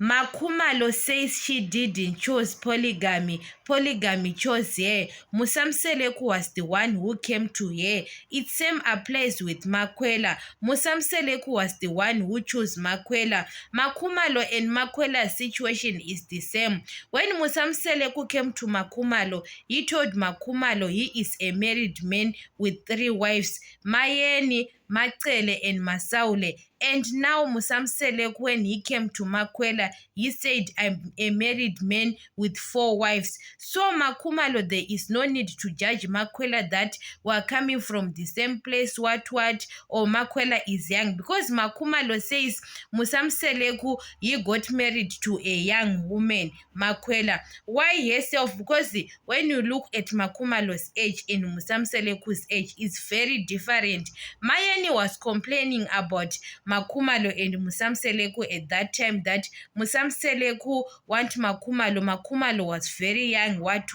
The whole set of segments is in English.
Makhumalo says she didn't choose polygamy. Polygamy chose her. Musamseleku was the one who came to her. It same applies with Makwela. Musamseleku was the one who chose Makwela. Makhumalo and Makwela's situation is the same. When Musamseleku came to Makhumalo, he told Makhumalo he is a married man with 3 wives, Mayeni, Macele, and Masaule. And now Musamseleku, when he came to Makwela, he said, I'm a married man with 4 wives. So Makhumalo, there is no need to judge Makwela that we're coming from the same place, what, or Makwela is young. Because Makhumalo says Musamseleku, he got married to a young woman, Makwela. Why herself? Because when you look at Makhumalo's age and Musamseleku's age, it's very different. Mayeni was complaining about Makhumalo and Musamseleku at that time that Musamseleku want Makhumalo. Makhumalo was very young, what.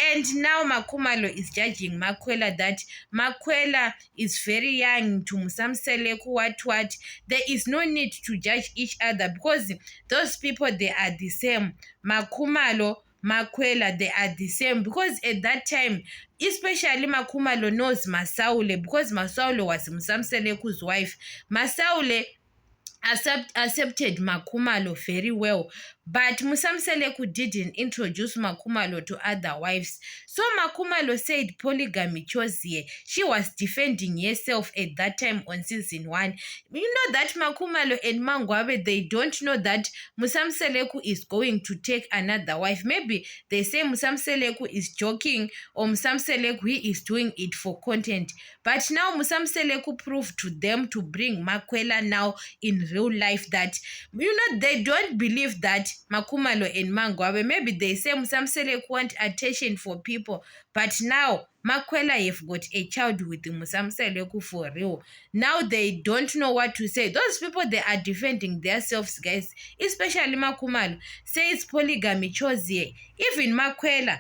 And now Makhumalo is judging Makwela that Makwela is very young to Musamseleku, what. There is no need to judge each other because those people, they are the same. Makhumalo, Makwela, they are the same because at that time, especially Makhumalo knows Masaule because Masaule was Musamseleku's wife. Masaule accepted Makhumalo very well, but Musamseleku didn't introduce Makhumalo to other wives. So Makhumalo said polygamy chose her. She was defending herself at that time on season 1. You know that Makhumalo and Mangwabe, they don't know that Musamseleku is going to take another wife. Maybe they say Musamseleku is joking or Musamseleku is doing it for content. But now Musamseleku proved to them to bring Makwela now in real life that, they don't believe that Makhumalo and Mangwabe, maybe they say Musamseleku want attention for people, but now Makwela have got a child with Musamseleku for real. Now they don't know what to say. Those people, they are defending themselves, guys, especially Makhumalo says polygamy chose here. Even Makwela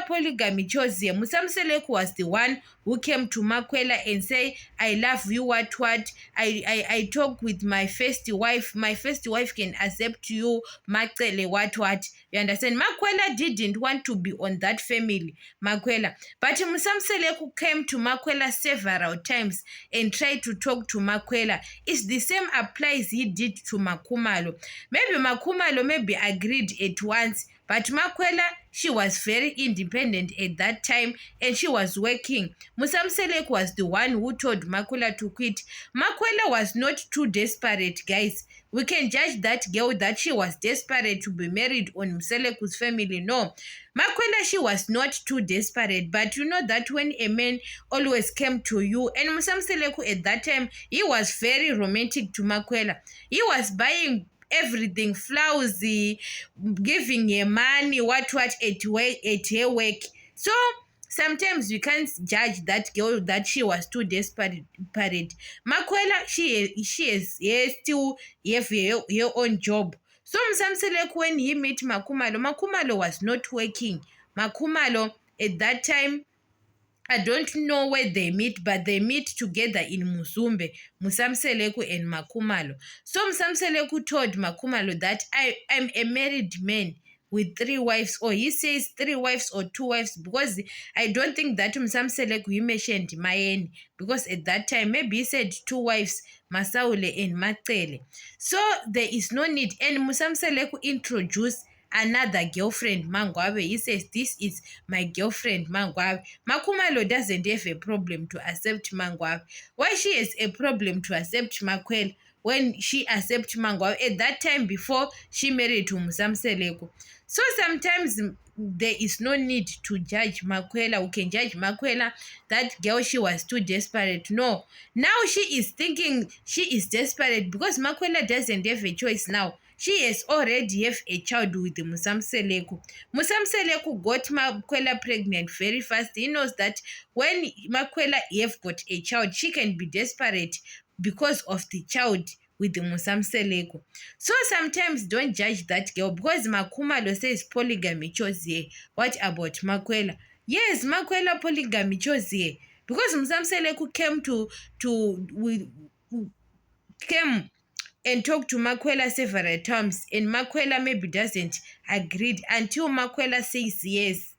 polygamy chose here. Musamseleku was the one who came to Makwela and say, I love you, what. I talk with my first wife. My first wife can accept you, Macele, what. You understand? Makwela didn't want to be on that family, Makwela. But Musamseleku came to Makwela several times and tried to talk to Makwela. It's the same applies he did to Makhumalo. Maybe Makhumalo agreed at once, but Makwela, she was very independent at that time and she was working. Musamseleku was the one who told Makwela to quit. Makwela was not too desperate, guys. We can judge that girl that she was desperate to be married on Museleku's family. No. Makwela, she was not too desperate, but you know that when a man always came to you, and Musamseleku at that time, he was very romantic to Makwela. He was buying everything, flowers, giving her money, what at her work. So sometimes you can't judge that girl that she was too desperate. Makwela, she is still have her own job. So Musamseleku, when he met Makhumalo was not working. Makhumalo at that time, I don't know where they meet, but they meet together in Musumbe, Musamseleku and Makhumalo. So Musamseleku told Makhumalo that I'm a married man with 3 wives, or he says 3 wives or 2 wives, because I don't think that Musamseleku he mentioned Mayeni, because at that time maybe he said 2 wives, Masaule and Macele. So there is no need, and Musamseleku introduced another girlfriend, Mangwabe. He says, this is my girlfriend, Mangwabe. Makhumalo doesn't have a problem to accept Mangwabe. Why she has a problem to accept Makwela when she accepts Mangwabe at that time before she married to Musamseleku? So sometimes there is no need to judge Makwela. We can judge Makwela, that girl, she was too desperate. No. Now she is thinking she is desperate because Makwela doesn't have a choice now. She has already have a child with Musamseleku. Musamseleku got Makwela pregnant very fast. He knows that when Makwela have got a child, she can be desperate because of the child with the Musamseleku. So sometimes don't judge that girl because Makhumalo says polygamy chose here. What about Makwela? Yes, Makwela polygamy chose here because Musamseleku came and talk to Makwela several times, and Makwela maybe doesn't agree until Makwela says yes.